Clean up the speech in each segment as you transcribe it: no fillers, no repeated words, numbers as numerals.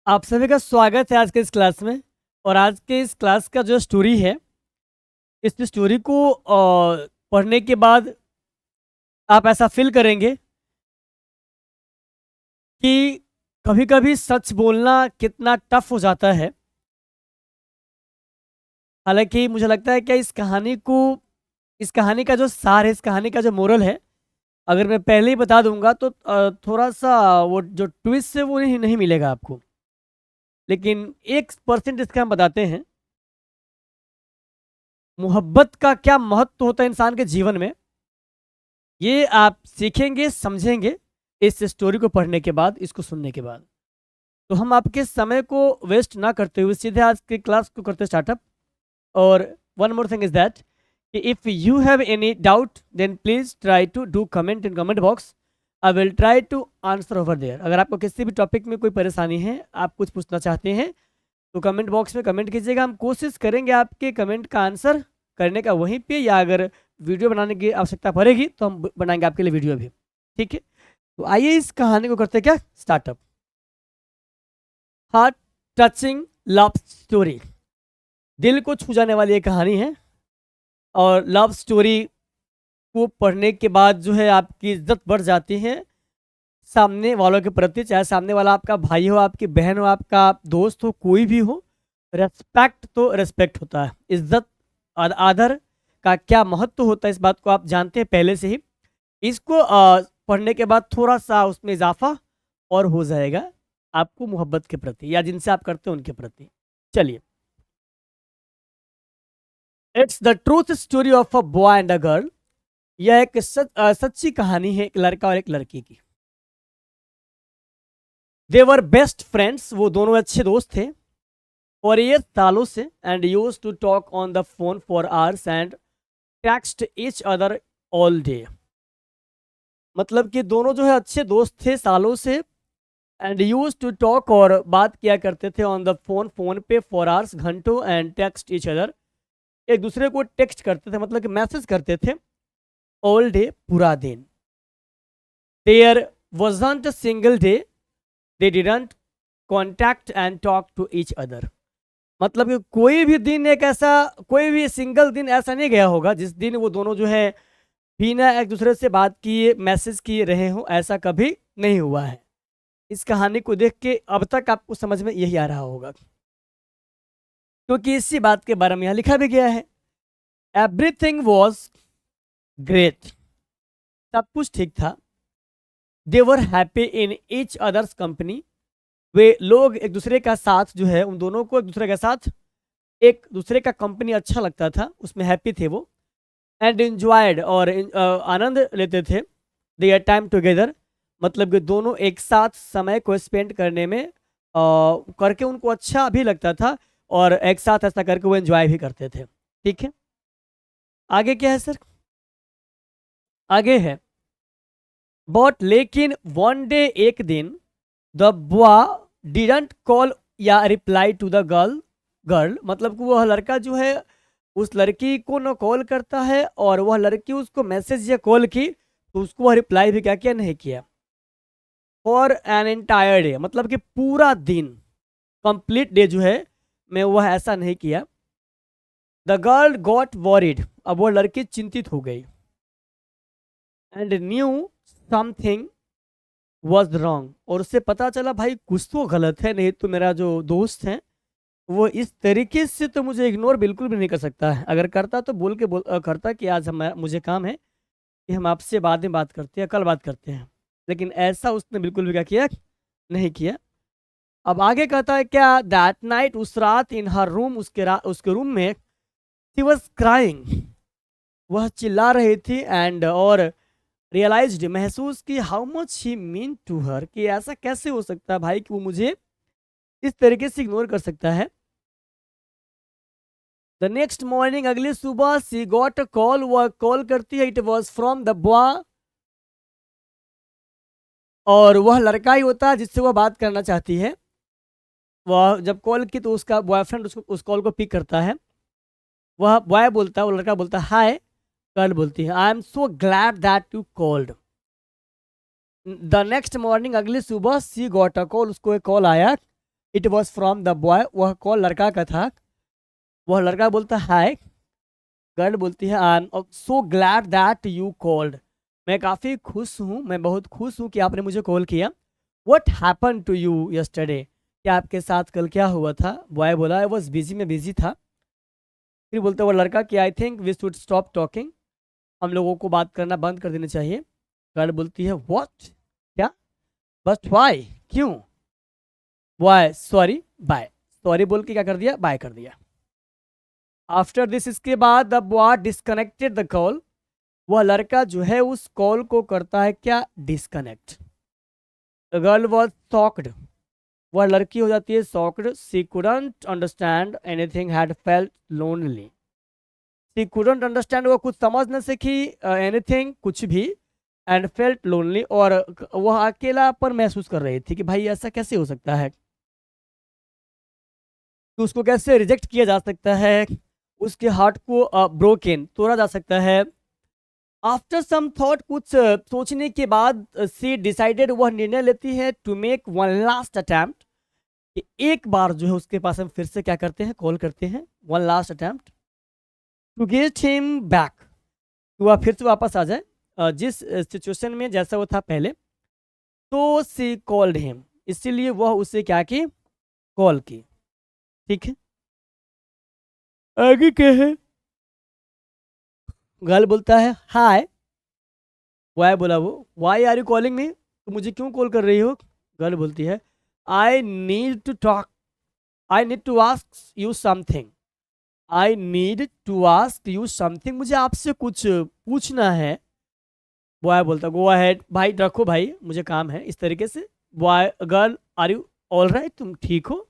आप सभी का स्वागत है आज के इस क्लास में। और आज के इस क्लास का जो स्टोरी है, इस स्टोरी को पढ़ने के बाद आप ऐसा फील करेंगे कि कभी कभी सच बोलना कितना टफ हो जाता है। हालांकि मुझे लगता है कि इस कहानी का जो सार है, इस कहानी का जो मोरल है, अगर मैं पहले ही बता दूंगा तो थोड़ा सा वो जो ट्विस्ट है वो नहीं मिलेगा आपको। लेकिन 1% इसका हम बताते हैं। मोहब्बत का क्या महत्व होता है इंसान के जीवन में, ये आप सीखेंगे, समझेंगे इस स्टोरी को पढ़ने के बाद, इसको सुनने के बाद। तो हम आपके समय को वेस्ट ना करते हुए सीधे आज की क्लास को करते स्टार्टअप। और one more thing is that कि if you have any doubt then please try to do comment in comment box. I will try to answer over there. अगर आपको किसी भी टॉपिक में कोई परेशानी है, आप कुछ पूछना चाहते हैं, तो कमेंट बॉक्स में कमेंट कीजिएगा। हम कोशिश करेंगे आपके कमेंट का आंसर करने का वहीं पे, या अगर वीडियो बनाने की आवश्यकता पड़ेगी तो हम बनाएंगे आपके लिए वीडियो भी। ठीक है, तो आइए इस कहानी को करते क्या startup. Heart touching love story, दिल को छू जाने वाली एक कहानी है। और लव स्टोरी को पढ़ने के बाद जो है आपकी इज्जत बढ़ जाती है सामने वालों के प्रति। चाहे सामने वाला आपका भाई हो, आपकी बहन हो, आपका दोस्त हो, कोई भी हो, रेस्पेक्ट तो रेस्पेक्ट होता है। इज्जत और आदर का क्या महत्व होता है, इस बात को आप जानते हैं पहले से ही। इसको पढ़ने के बाद थोड़ा सा उसमें इजाफा और हो जाएगा आपको मोहब्बत के प्रति, या जिनसे आप करते हैं उनके प्रति। चलिए, it's the truth story of a boy and a girl. यह एक सच्ची कहानी है एक लड़का और एक लड़की की। दे वर बेस्ट फ्रेंड्स, वो दोनों अच्छे दोस्त थे और ये सालों से, and use to talk on the phone for hours and text each other all day. मतलब कि दोनों जो है अच्छे दोस्त थे सालों से, एंड यूज टू टॉक, और बात किया करते थे ऑन द फोन, फोन पे, फॉर आवर्स, घंटों, एंड टेक्स्ट ईच अदर, एक दूसरे को टेक्स्ट करते थे, मतलब कि मैसेज करते थे ऑल डे, पूरा दिन। There wasn't a single day they didn't contact and talk to each other. मतलब कि कोई भी दिन एक ऐसा, कोई भी सिंगल दिन ऐसा नहीं गया होगा जिस दिन वो दोनों जो है बिना एक दूसरे से बात किए मैसेज किए रहे हो। ऐसा कभी नहीं हुआ है। इस कहानी को देख के अब तक आपको समझ में यही आ रहा होगा, क्योंकि इसी बात के बारे में यहाँ लिखा भी गया है। एवरीथिंग वॉज ग्रेट, सब कुछ ठीक था। They were happy in each others company, वे लोग एक दूसरे का साथ जो है, उन दोनों को एक दूसरे के साथ, एक दूसरे का कंपनी अच्छा लगता था, उसमें हैप्पी थे वो। एंड इंजॉयड, और आनंद लेते थे। देयर टाइम टुगेदर, मतलब कि दोनों एक साथ समय को स्पेंड करने में करके उनको अच्छा भी लगता था, और एक साथ ऐसा करके वो एंजॉय भी करते थे। ठीक है, आगे क्या है सर? आगे है, बट लेकिन वन डे, एक दिन, द बॉय डिडंट कॉल या रिप्लाई टू द गर्ल, मतलब कि वह लड़का जो है उस लड़की को न कॉल करता है, और वह लड़की उसको मैसेज या कॉल की तो उसको वह रिप्लाई भी क्या किया, नहीं किया। फॉर एन एंटायर डे, मतलब कि पूरा दिन, कंप्लीट डे जो है मैं वह ऐसा नहीं किया। द गर्ल गॉट वॉरिड, अब वह लड़की चिंतित हो गई। And new something was wrong, और उससे पता चला भाई कुछ तो गलत है, नहीं तो मेरा जो दोस्त है वो इस तरीके से तो मुझे इग्नोर बिल्कुल भी नहीं कर सकता है। अगर करता तो बोल के करता कि आज हम मुझे काम है, कि हम आपसे बाद में बात करते हैं, कल बात करते हैं। लेकिन ऐसा उसने बिल्कुल भी क्या किया, नहीं किया। अब आगे कहता है क्या, दैट नाइट, उस रात, इन हर रूम, उसके रूम में, शी वॉज क्राइंग, वह चिल्ला रही थी, एंड और रियलाइज्ड, महसूस की, how much he mean to her, कि ऐसा कैसे हो सकता है भाई कि वो मुझे इस तरीके से इग्नोर कर सकता है। द नेक्स्ट मॉर्निंग, अगली सुबह, सी गॉट अ कॉल, वह कॉल करती है, it was from the boy, और वह लड़का ही होता है जिससे वह बात करना चाहती है। वह जब कॉल की तो उसका बॉयफ्रेंड उसको उस कॉल को पिक करता है। वह बॉय बोलता है, वो लड़का बोलता है हाय, गर्ल बोलती है I am so glad that you called. The next morning, अगली सुबह, सी गॉट अ कॉल, उसको एक कॉल आया, it was from the boy, वह कॉल लड़का का था। वह लड़का बोलता हाय, गर्ल बोलती है I am so glad that you called, मैं काफ़ी खुश हूँ, मैं बहुत खुश हूँ कि आपने मुझे कॉल किया। What happen to you yesterday, क्या आपके साथ कल क्या हुआ था? बॉय बोला आई वॉज बिजी, मैं बिजी था। फिर बोलते वो लड़का कि I think we should stop talking, हम लोगों को बात करना बंद कर देना चाहिए। गर्ल बोलती है व्हाट, क्या? बट व्हाई, क्यों? बॉय सॉरी बाय, सॉरी बोल के क्या कर दिया, बाय कर दिया। आफ्टर दिस, इसके बाद the boy disconnected the call, वह लड़का जो है उस कॉल को करता है क्या, disconnect. The girl was shocked, वह लड़की हो जाती है shocked. She couldn't understand anything, had felt lonely. She couldn't understand, वो कुछ समझ न सकी, एनीथिंग कुछ भी, एंड फेल्ट लोनली, और वह अकेलापन महसूस कर रही थी कि भाई ऐसा कैसे हो सकता है, कि उसको कैसे रिजेक्ट किया जा सकता है, उसके हार्ट को ब्रोकन तोड़ा जा सकता है। आफ्टर सम थॉट, कुछ सोचने के बाद, सी डिसाइडेड, वह निर्णय लेती है to make one last attempt, कि एक बार जो है उसके पास हम फिर से क्या करते हैं, कॉल करते हैं, one last attempt to get him back, वह फिर से वापस आ जाए जिस सिचुएशन में जैसा वो था पहले। तो सी कॉल्ड हिम, इसीलिए वह उसे क्या की, कॉल की। ठीक है, आगे क्या है? गर्ल बोलता है हाय, वाई बोला वो, why are you calling me, तो मुझे क्यों कॉल कर रही हो? गर्ल बोलती है I need to talk, I need to ask you something, I need to ask you something, मुझे आपसे कुछ पूछना है। बॉय बोलता गो अहेड, भाई रखो भाई मुझे काम है, इस तरीके से। Boy, girl are you all right, तुम ठीक हो?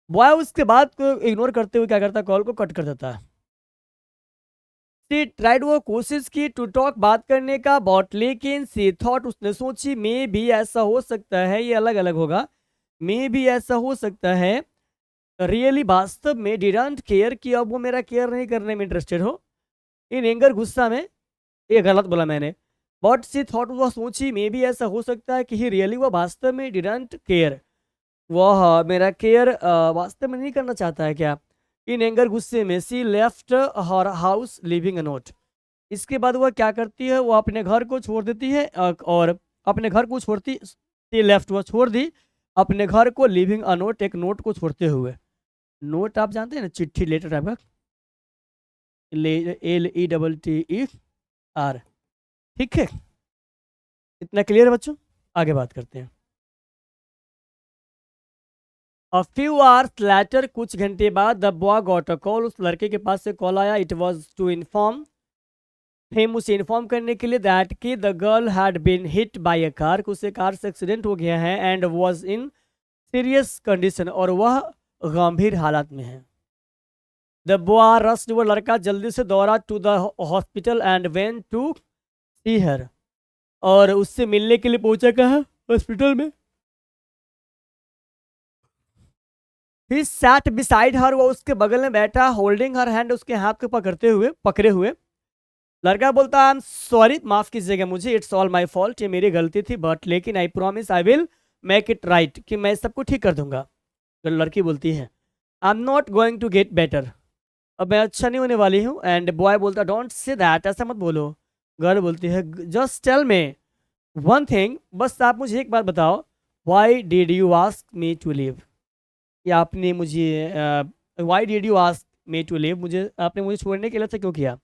बॉय उसके बाद को इग्नोर करते हुए क्या करता है, कॉल को कट कर देता है। सी ट्राइड, वो कोशिश की टू टॉक, बात करने का, बट लेकिन सी थॉट, उसने सोची, मे भी ऐसा हो सकता है, ये अलग अलग होगा, मे भी ऐसा हो सकता है, रियली वास्तव में, डिडंट केयर, कि अब वो मेरा केयर नहीं करने में इंटरेस्टेड हो। इन एंगर, गुस्सा में, ये गलत बोला मैंने, बट सी थॉट, वह सोची, मे भी ऐसा हो सकता है कि ही रियली, वह वास्तव में, डिडंट केयर, वह मेरा केयर वास्तव में नहीं करना चाहता है क्या? इन एंगर, गुस्से में, she left her house leaving a note, इसके बाद वह क्या करती है, वो अपने घर को छोड़ देती है, और अपने घर को छोड़ती, सी लेफ्ट, वह छोड़ दी अपने घर को, लिविंग अ नोट, एक नोट को छोड़ते हुए। नोट आप जानते हैं ना, चिट्ठी, लेटर टाइप का, LETTER। ठीक है, इतना क्लियर है बच्चों? आगे बात करते हैं। A few hours later, कुछ घंटे बाद, the boy got a call, उस लड़के के पास से कॉल आया। It was to inform him, उसे इन्फॉर्म करने के लिए, दैट कि the girl had been hit by a car, उसे कार से एक्सीडेंट हो गया है, and was in serious condition, और वह गंभीर हालत में है। द बॉय रस्ड, वो लड़का जल्दी से दौड़ा, to the hospital and went to see her, और उससे मिलने के लिए पहुंचा कहाँ, हॉस्पिटल में। ही सैट बिसाइड हर, वो उसके बगल में बैठा, होल्डिंग हर हैंड, उसके हाथ को पकड़े हुए। लड़का बोलता आई एम सॉरी, माफ कीजिएगा मुझे, इट्स ऑल माई फॉल्ट, ये मेरी गलती थी, बट लेकिन I promise I will make it right, कि मैं सबको ठीक कर दूंगा। तो लड़की बोलती है I am not going to get better, अब मैं अच्छा नहीं होने वाली हूँ। एंड बॉय बोलता डोंट से दैट, ऐसा मत बोलो। गर्ल बोलती है just tell me one thing, बस आप मुझे एक बात बताओ, why did you ask me to leave, कि आपने मुझे, why did you ask me to leave, मुझे आपने मुझे छोड़ने के लिए ऐसा क्यों किया,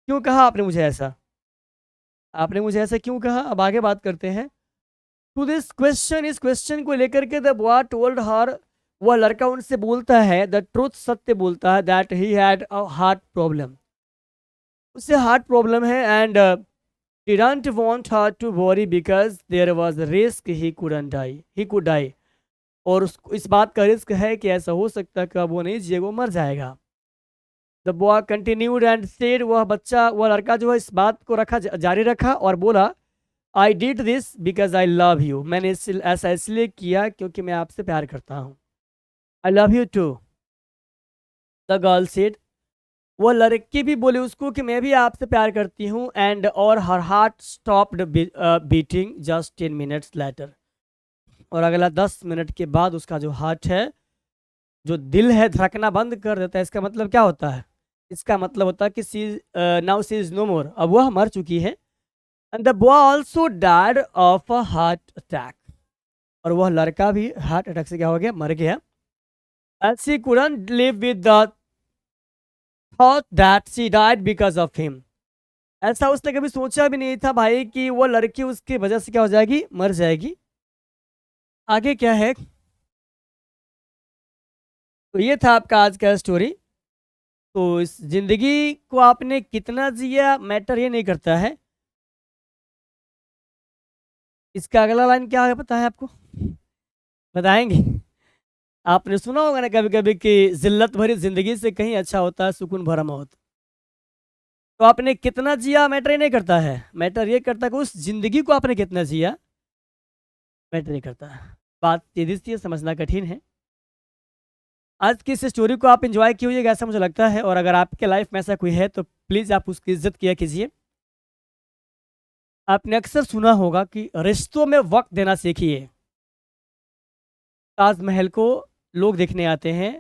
क्यों कहा आपने मुझे ऐसा, आपने मुझे ऐसा क्यों कहा? अब आगे बात करते हैं। टू दिस क्वेश्चन, इस क्वेश्चन को लेकर के द बॉय टोल्ड हर, वह लड़का उनसे बोलता है, द ट्रूथ, सत्य बोलता है, that he had a heart problem, उससे हार्ट प्रॉब्लम है, and didn't want her to worry because there was risk he couldn't die, he could die, और इस बात का रिस्क है कि ऐसा हो सकता है कि अब वो नहीं जिएगा, वो मर जाएगा। The boy continued and said, वह लड़का जो है इस बात को जारी रखा और बोला I did this because I love you, मैंने ऐसा इसलिए किया क्योंकि मैं आपसे प्यार करता हूँ। I love you too, the girl said, वो लड़की भी बोली उसको कि मैं भी आपसे प्यार करती हूँ, एंड और her heart stopped beating just 10 minutes later, और अगला 10 मिनट के बाद उसका जो हार्ट है, जो दिल है, धड़कना बंद कर देता है। इसका मतलब क्या होता है? इसका मतलब होता है कि now she is no more, अब वह मर चुकी है। And the boy also died of a heart attack, और वह लड़का भी हार्ट अटैक से क्या हो गया? मर गया। And she couldn't live with the thought that she died because of him. ऐसा उसने कभी सोचा भी नहीं था भाई कि वो लड़की उसकी वजह से क्या हो जाएगी? मर जाएगी। आगे क्या है? तो ये था आपका आज का स्टोरी। तो इस जिंदगी को आपने कितना जिया मैटर ये नहीं करता है। इसका अगला लाइन क्या है पता है आपको? बताएंगे? आपने सुना होगा ना कभी कभी कि जिल्लत भरी जिंदगी से कहीं अच्छा होता है सुकून भरा मौत। तो आपने कितना जिया मैटर ये नहीं करता है, मैटर ये करता है कि उस जिंदगी को आपने कितना जिया, मैटर नहीं करता। बात सीधी सी है, समझना कठिन है। आज की इस स्टोरी को आप एंजॉय किए होइएगा ऐसा मुझे लगता है, और अगर आपके लाइफ में ऐसा कोई है तो प्लीज़ आप उसकी इज्जत किया कीजिए। आपने अक्सर सुना होगा कि रिश्तों में वक्त देना सीखिए। ताजमहल को लोग देखने आते हैं,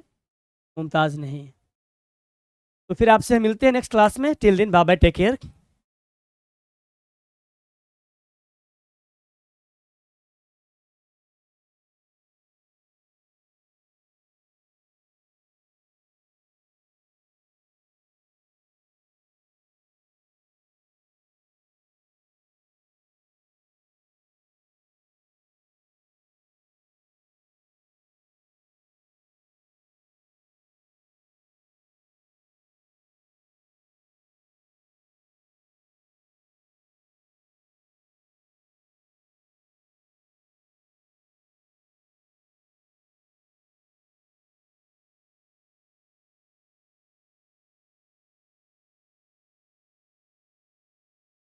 मुमताज़ नहीं। तो फिर आपसे मिलते हैं नेक्स्ट क्लास में। Till then bye bye, take care.